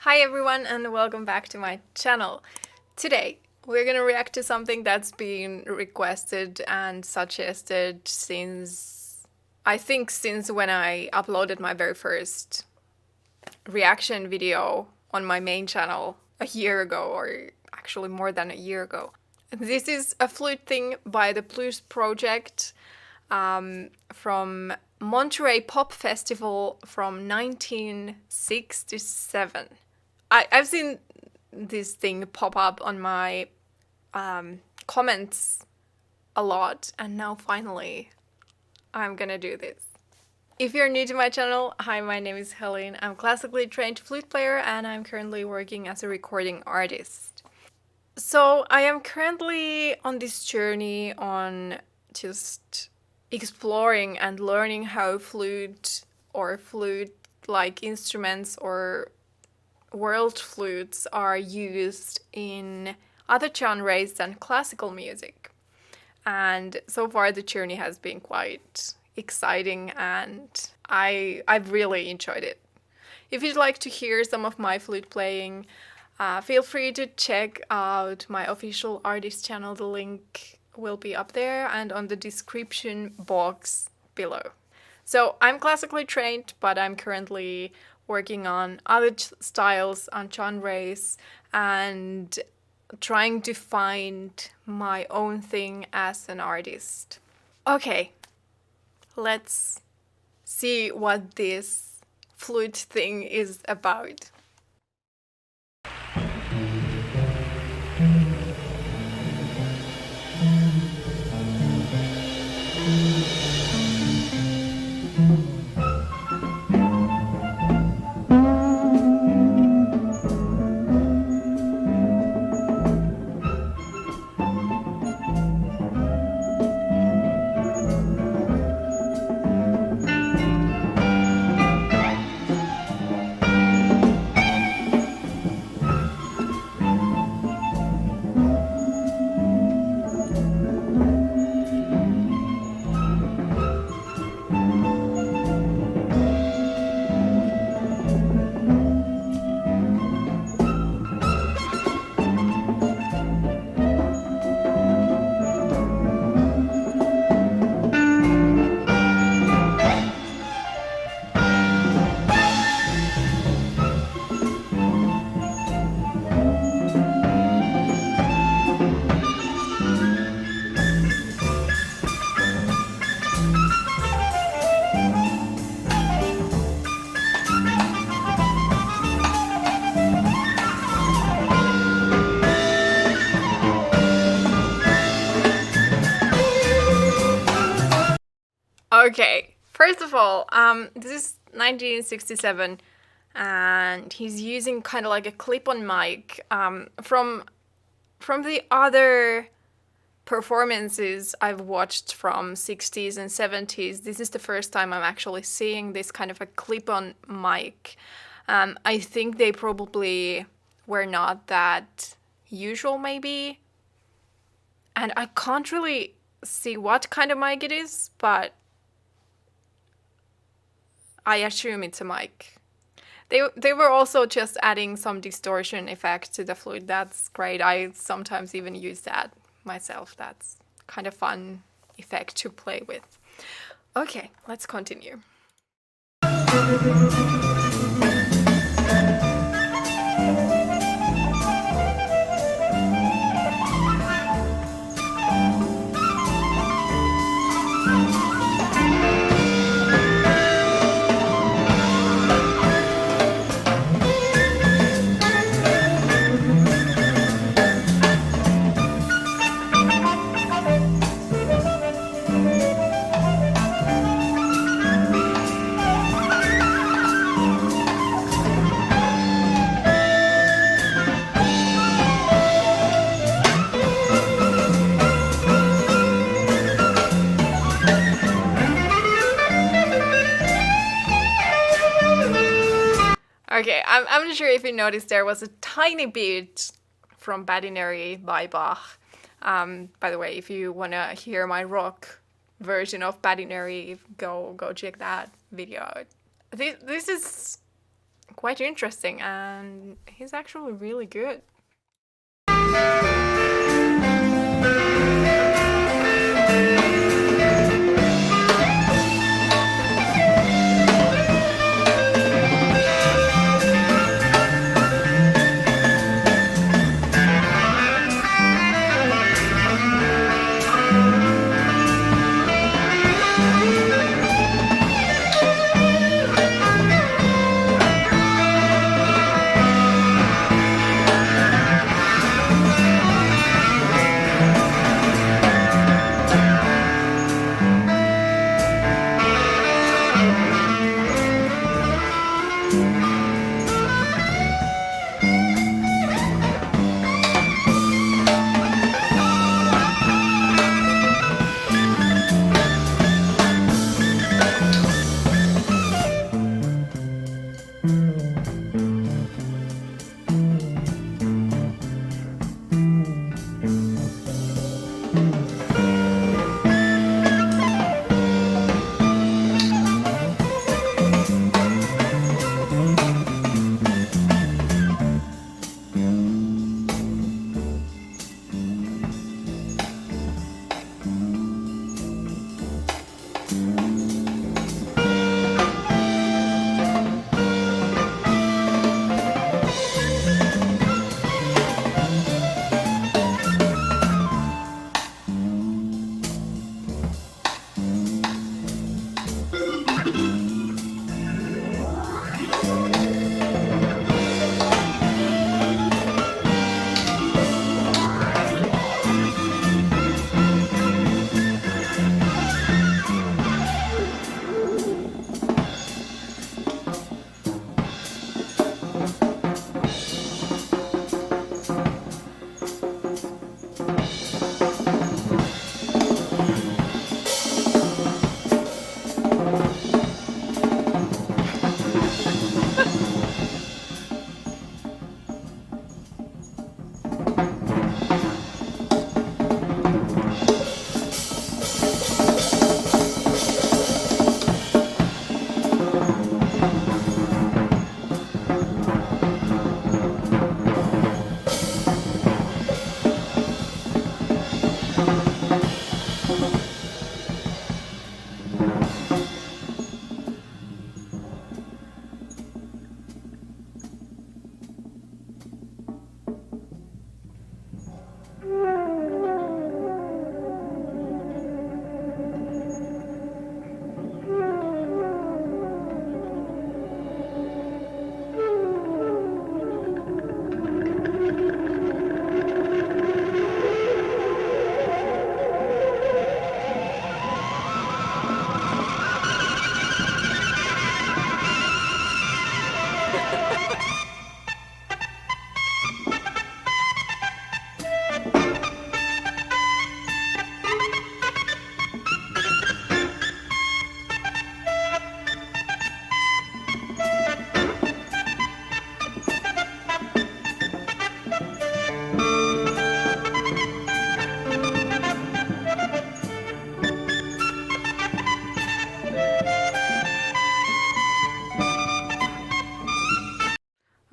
Hi everyone and welcome back to my channel. Today we're gonna react to something that's been requested and suggested since when I uploaded my very first reaction video on my main channel a year ago, or actually more than a year ago. This is a flute thing by the Flute project from Monterey Pop Festival from 1967. I've seen this thing pop up on my comments a lot, and now finally I'm gonna do this. If you're new to my channel, hi, my name is Helene. I'm a classically trained flute player and I'm currently working as a recording artist. So I am currently on this journey on just exploring and learning how flute or flute-like instruments or world flutes are used in other genres than classical music. And so far the journey has been quite exciting and I've really enjoyed it. If you'd like to hear some of my flute playing, feel free to check out my official artist channel. The link will be up there and on the description box below. So I'm classically trained, but I'm currently working on other styles and genres and trying to find my own thing as an artist. Okay, let's see what this flute thing is about. Okay, first of all, this is 1967, and he's using kind of like a clip-on mic. From the other performances I've watched from 60s and 70s, this is the first time I'm actually seeing this kind of a clip-on mic. I think they probably were not that usual, maybe. And I can't really see what kind of mic it is, but I assume it's a mic. They were also just adding some distortion effect to the flute. That's great. I sometimes even use that myself. That's kind of fun effect to play with. Okay, let's continue. Okay, I'm not sure if you noticed there was a tiny bit from Badineri by Bach. By the way, if you want to hear my rock version of Badineri, go check that video out. This is quite interesting, and he's actually really good.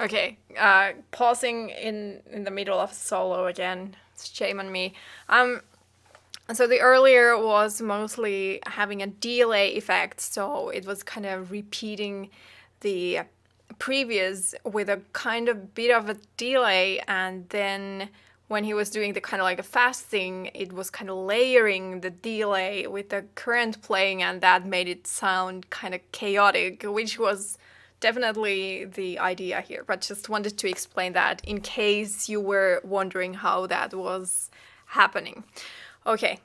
Okay, pausing in the middle of solo again. Shame on me. So the earlier was mostly having a delay effect, so it was kind of repeating the previous with a kind of bit of a delay, and then when he was doing the kind of like a fast thing, it was kind of layering the delay with the current playing, and that made it sound kind of chaotic, which was definitely the idea here, but just wanted to explain that in case you were wondering how that was happening. Okay.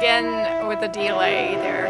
again with the delay there.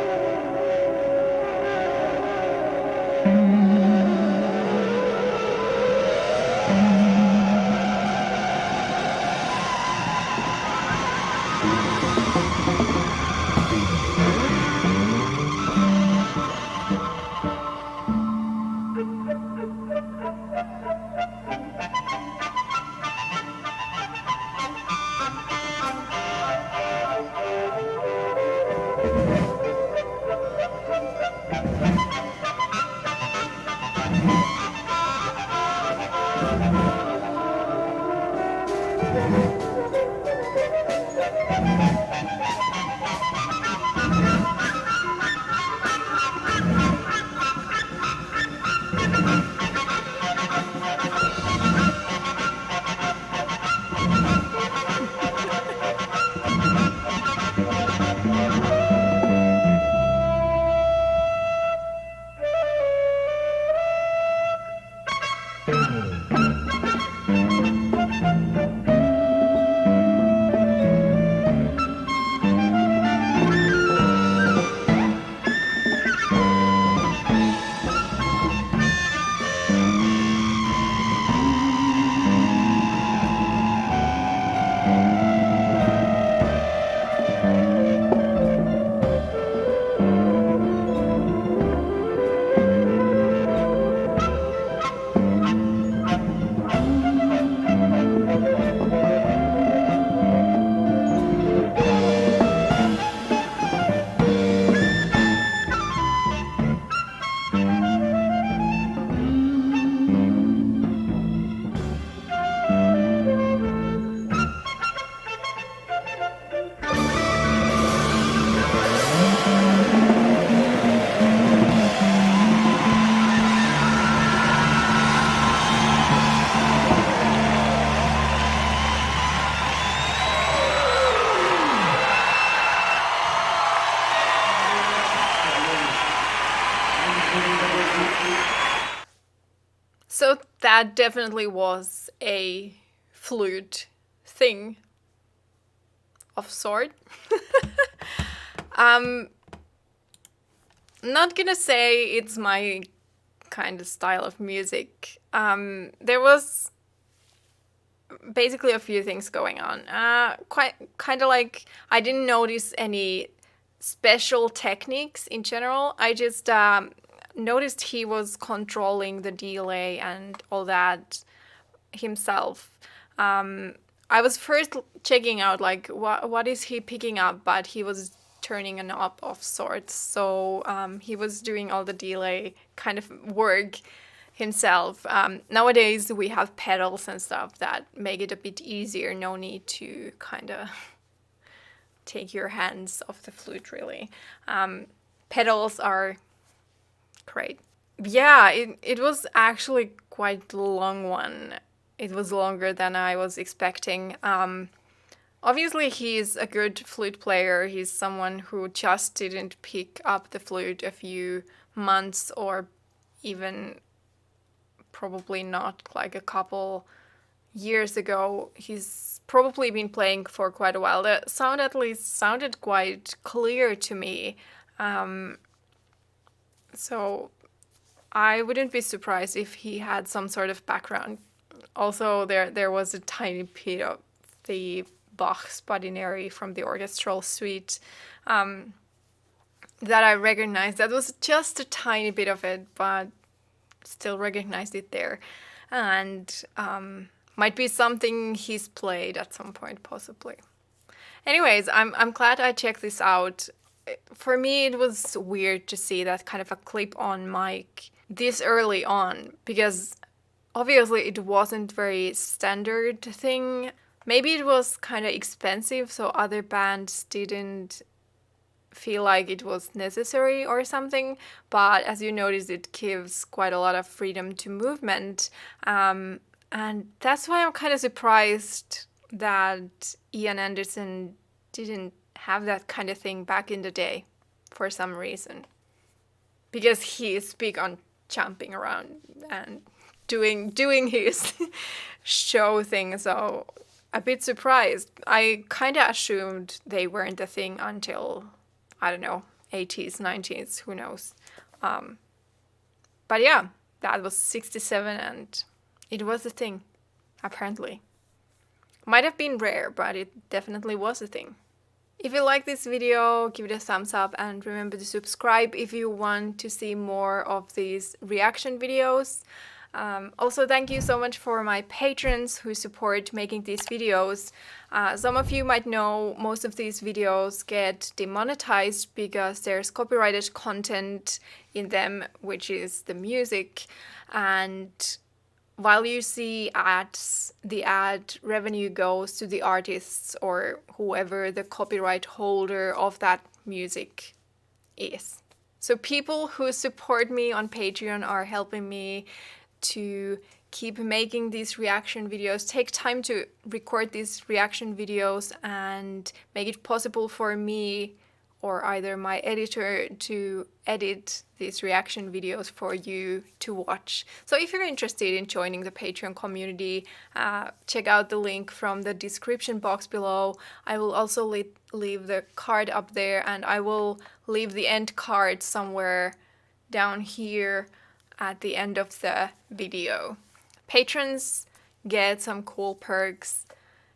So that definitely was a flute thing of sort. Not gonna say it's my kind of style of music. There was basically a few things going on. Quite kind of like I didn't notice any special techniques in general. I just noticed he was controlling the delay and all that himself. I was first checking out like what is he picking up, but he was turning a knob of sorts. So he was doing all the delay kind of work himself. Nowadays we have pedals and stuff that make it a bit easier. No need to kind of take your hands off the flute really. Pedals are great. Yeah, it was actually quite a long one. It was longer than I was expecting. Obviously, he's a good flute player. He's someone who just didn't pick up the flute a few months or even probably not like a couple years ago. He's probably been playing for quite a while. The sound at least sounded quite clear to me. So I wouldn't be surprised if he had some sort of background. Also, there was a tiny bit of the Bach's Padineri from the orchestral suite that I recognized. That was just a tiny bit of it, but still recognized it there. And might be something he's played at some point, possibly. Anyways, I'm glad I checked this out. For me, it was weird to see that kind of a clip-on mic this early on, because obviously it wasn't very standard thing. Maybe it was kind of expensive, so other bands didn't feel like it was necessary or something. But as you notice, it gives quite a lot of freedom to movement. And that's why I'm kind of surprised that Ian Anderson didn't have that kind of thing back in the day for some reason. Because he is big on jumping around and doing his show thing. So a bit surprised. I kind of assumed they weren't a thing until, I don't know, 80s, 90s, who knows. But yeah, that was 67 and it was a thing, apparently. Might have been rare, but it definitely was a thing. If you like this video, give it a thumbs up and remember to subscribe if you want to see more of these reaction videos. Also, thank you so much for my patrons who support making these videos. Some of you might know most of these videos get demonetized because there's copyrighted content in them, which is the music. And while you see ads, the ad revenue goes to the artists or whoever the copyright holder of that music is. So people who support me on Patreon are helping me to keep making these reaction videos, take time to record these reaction videos and make it possible for me or either my editor to edit these reaction videos for you to watch. So if you're interested in joining the Patreon community, check out the link from the description box below. I will also leave the card up there, and I will leave the end card somewhere down here at the end of the video. Patrons get some cool perks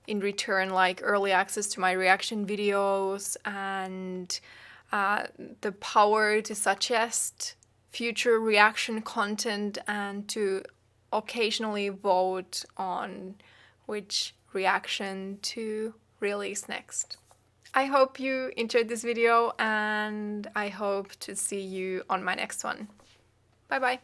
in return, like early access to my reaction videos and the power to suggest future reaction content and to occasionally vote on which reaction to release next. I hope you enjoyed this video and I hope to see you on my next one. Bye bye.